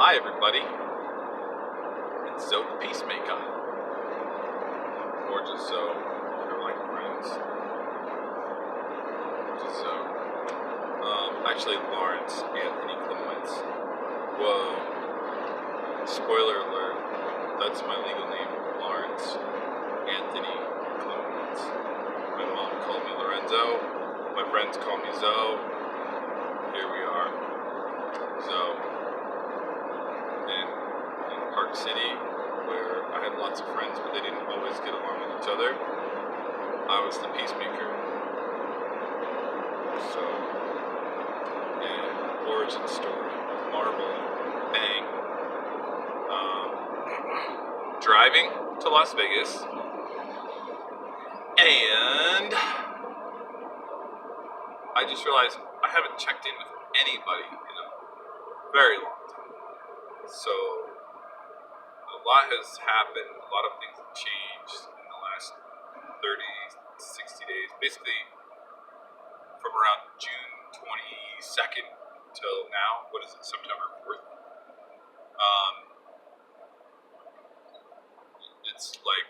Hi everybody, it's Zoe the Peacemaker, or just Zoe, if you're like friends, just Zoe. Actually Lawrence Anthony Clements. Whoa, spoiler alert, that's my legal name, Lawrence Anthony Clements. My mom called me Lorenzo, my friends call me Zoe, here we are, Zoe. In Park City, where I had lots of friends, but they didn't always get along with each other, I was the peacemaker. So, yeah, origin story, Marvel, bang. Driving to Las Vegas, and I just realized I haven't checked in with anybody in a very long time. So, a lot has happened, a lot of things have changed in the last 30, 60 days. Basically, from around June 22nd till now, what is it, September 4th? It's like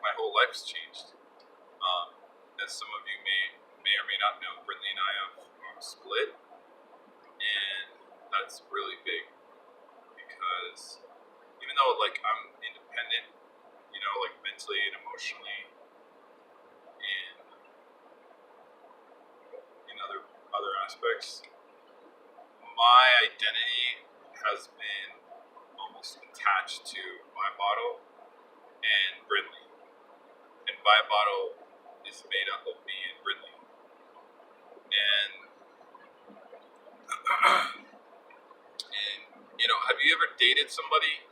my whole life's changed. As some of you may or may not know, Brittany and I have split, and that's really big because even though like I'm independent, you know, like mentally and emotionally, and in other aspects, my identity has been almost attached to my bottle and Brindley. And my bottle is made up of me and Brindley. And you know, have you ever dated somebody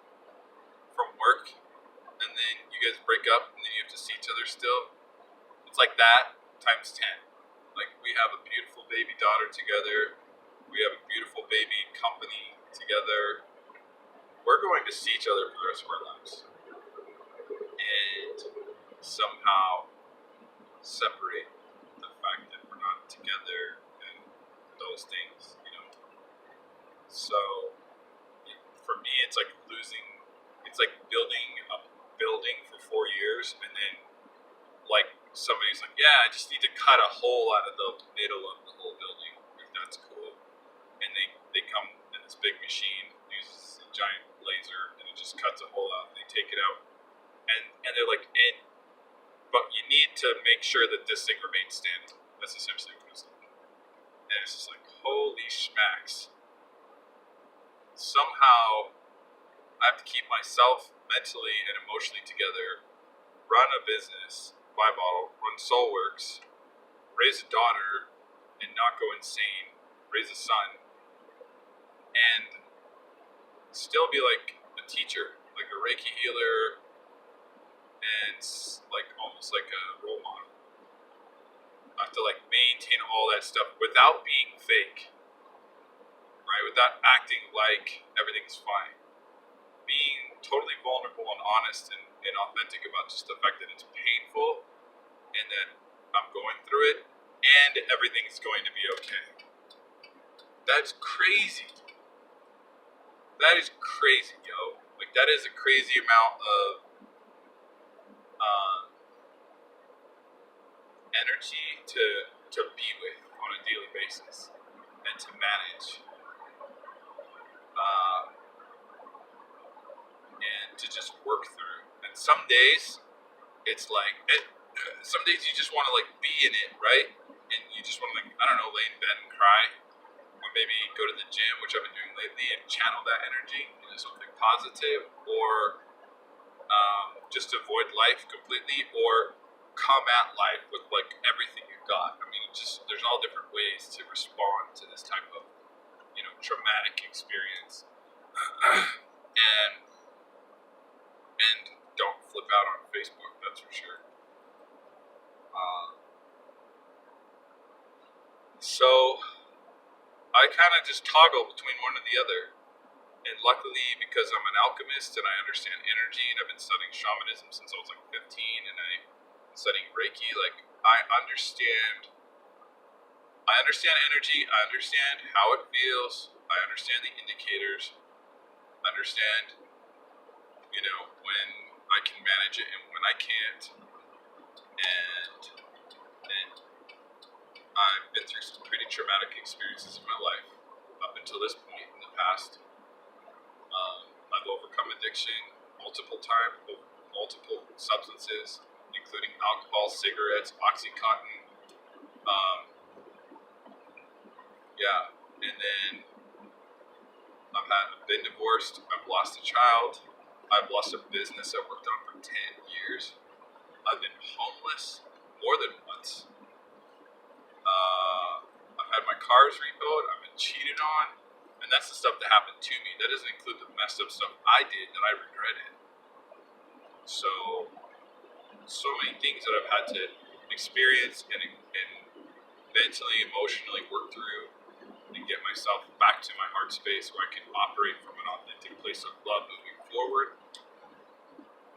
from work and then you guys break up and then you have to see each other still? It's like that times 10. Like, we have a beautiful baby daughter together. We have a beautiful baby company together. We're going to see each other for the rest of our lives. And somehow separate the fact that we're not together and those things, you know. So, for me, it's like building a building for 4 years and then like somebody's like, yeah, I just need to cut a hole out of the middle of the whole building. Like, that's cool. And they come in this big machine, uses a giant laser, and it just cuts a hole out. And they take it out, and they're like, but you need to make sure that this thing remains standing. That's essentially what it's like. And it's just like, holy schmacks. Somehow, I have to keep myself mentally and emotionally together, run a business, buy bottle, run Soulworks, raise a daughter, and not go insane, raise a son, and still be like a teacher, like a Reiki healer, and like almost like a role model. I have to like maintain all that stuff without being fake, right? Without acting like everything's fine. Being totally vulnerable and honest and authentic about just the fact that it's painful and that I'm going through it and everything's going to be okay. That's crazy. That is crazy, yo. Like, that is a crazy amount of energy to be with on a daily basis and to manage. And to just work through. And some days, it's like, some days you just want to like be in it, right? And you just want to like, I don't know, lay in bed and cry. Or maybe go to the gym, which I've been doing lately, and channel that energy into something positive. Or just avoid life completely. Or come at life with like everything you've got. I mean, there's all different ways to respond to this type of, you know, traumatic experience. And don't flip out on Facebook, that's for sure. So I kind of just toggle between one or the other. And luckily, because I'm an alchemist and I understand energy, and I've been studying shamanism since I was like 15, and I'm studying Reiki, like I understand energy, I understand how it feels, I understand the indicators, understand, when I can manage it and when I can't. And I've been through some pretty traumatic experiences in my life up until this point in the past. I've overcome addiction multiple times, multiple substances, including alcohol, cigarettes, OxyContin. Yeah, and then I've been divorced. I've lost a child. I've lost a business I worked on for 10 years. I've been homeless more than once. I've had my cars repoed. I've been cheated on. And that's the stuff that happened to me. That doesn't include the messed up stuff I did that I regretted. So many things that I've had to experience and mentally, emotionally work through and get myself back to my heart space where I can operate from an authentic place of love moving forward.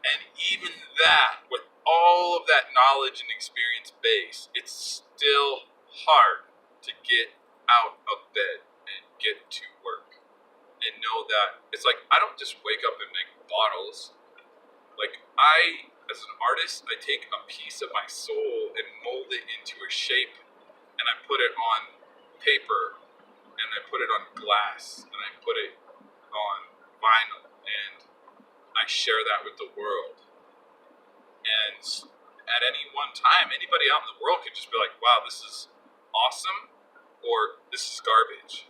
And even that, with all of that knowledge and experience base, it's still hard to get out of bed and get to work and know that it's like I don't just wake up and make bottles. Like as an artist, I take a piece of my soul and mold it into a shape, and I put it on paper, and I put it on glass, and I put it on vinyl, and I share that with the world. And at any one time, anybody out in the world could just be like, wow, this is awesome, or this is garbage,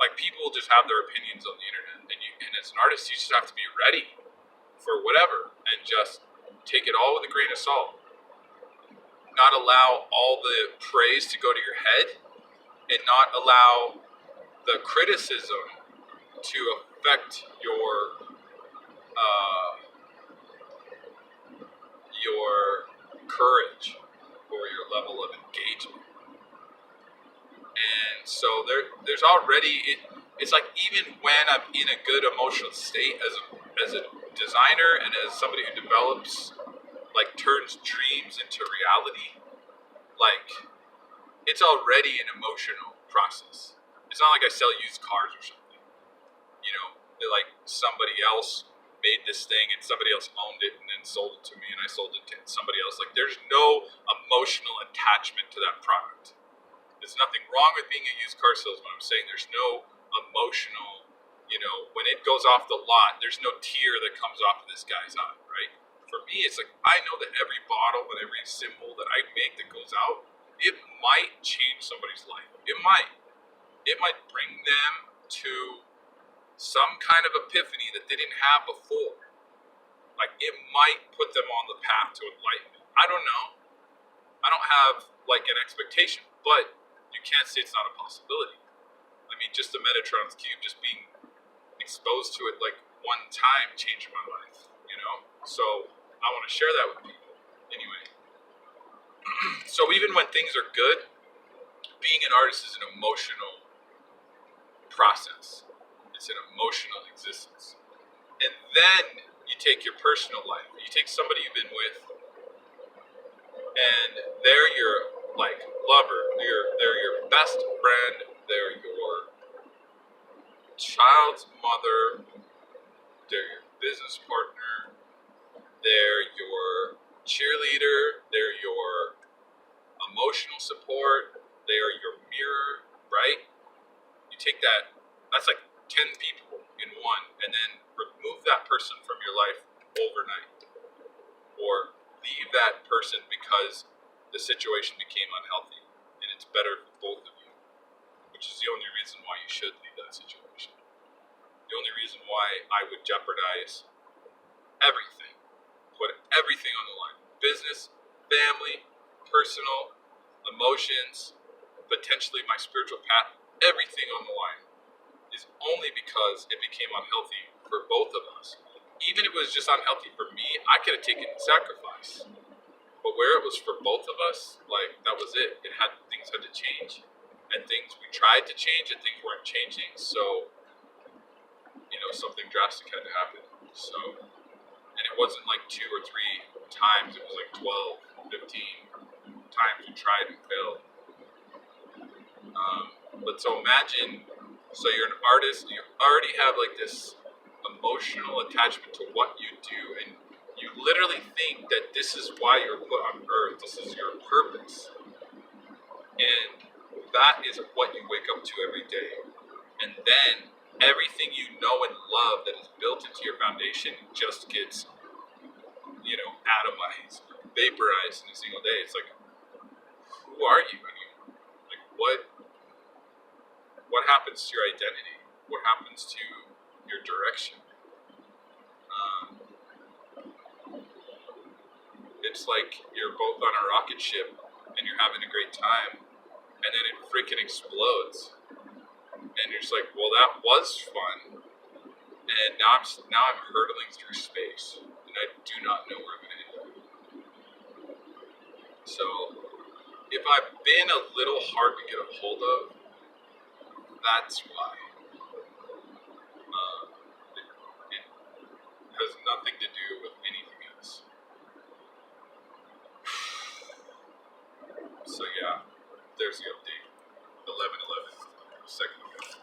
Like, people just have their opinions on the internet, and as an artist, you just have to be ready for whatever, and just take it all with a grain of salt. Not allow all the praise to go to your head, and not allow the criticism to affect your courage or your level of engagement. And so there's already it's like, even when I'm in a good emotional state as a designer and as somebody who develops, like, turns dreams into reality, like, it's already an emotional process. It's not like I sell used cars or something. Like, somebody else made this thing and somebody else owned it and then sold it to me and I sold it to somebody else. Like, there's no emotional attachment to that product. There's nothing wrong with being a used car salesman. I'm saying there's no emotional, when it goes off the lot, there's no tear that comes off of this guy's eye, right? For me, it's like, I know that every bottle and every symbol that I make that goes out, it might change somebody's life. It might bring them to some kind of epiphany that they didn't have before. Like, it might put them on the path to enlightenment. I don't know. I don't have, like, an expectation, but you can't say it's not a possibility. I mean, just the Metatron's Cube, just being exposed to it, like, one time changed my life, So I want to share that with people. Anyway. So even when things are good, being an artist is an emotional process. It's an emotional existence. And then you take your personal life. You take somebody you've been with, and they're your, like, lover. They're your best friend. They're your child's mother. They're your business partner. They're your cheerleader. They're your emotional support. They are your mirror, right? You take that's like 10 people in one, and then remove that person from your life overnight, or leave that person because the situation became unhealthy and it's better for both of you, which is the only reason why you should leave that situation. The only reason why I would jeopardize everything, put everything on the line, business, family, personal, emotions, potentially my spiritual path, everything on the line, is only because it became unhealthy for both of us. Even if it was just unhealthy for me, I could have taken the sacrifice. But where it was for both of us, like, that was it. Things had to change. And things we tried to change and things weren't changing. So, something drastic had to happen. So, and it wasn't like 2 or 3 times. It was like 12, 15 times we tried and failed. But so imagine So you're an artist, you already have like this emotional attachment to what you do, and you literally think that this is why you're put on earth, this is your purpose. And that is what you wake up to every day. And then everything you know and love that is built into your foundation just gets, atomized, vaporized in a single day. It's like, who are you anymore? Like, what happens to your identity? What happens to your direction? Um, it's like you're both on a rocket ship and you're having a great time, and then it freaking explodes, and you're just like, well, that was fun, and now I'm hurtling through space, and I do not know where I'm gonna end up. So, if I've been a little hard to get a hold of, that's why. It has nothing to do with anything else. So yeah, there's the update. 11/11, second ago.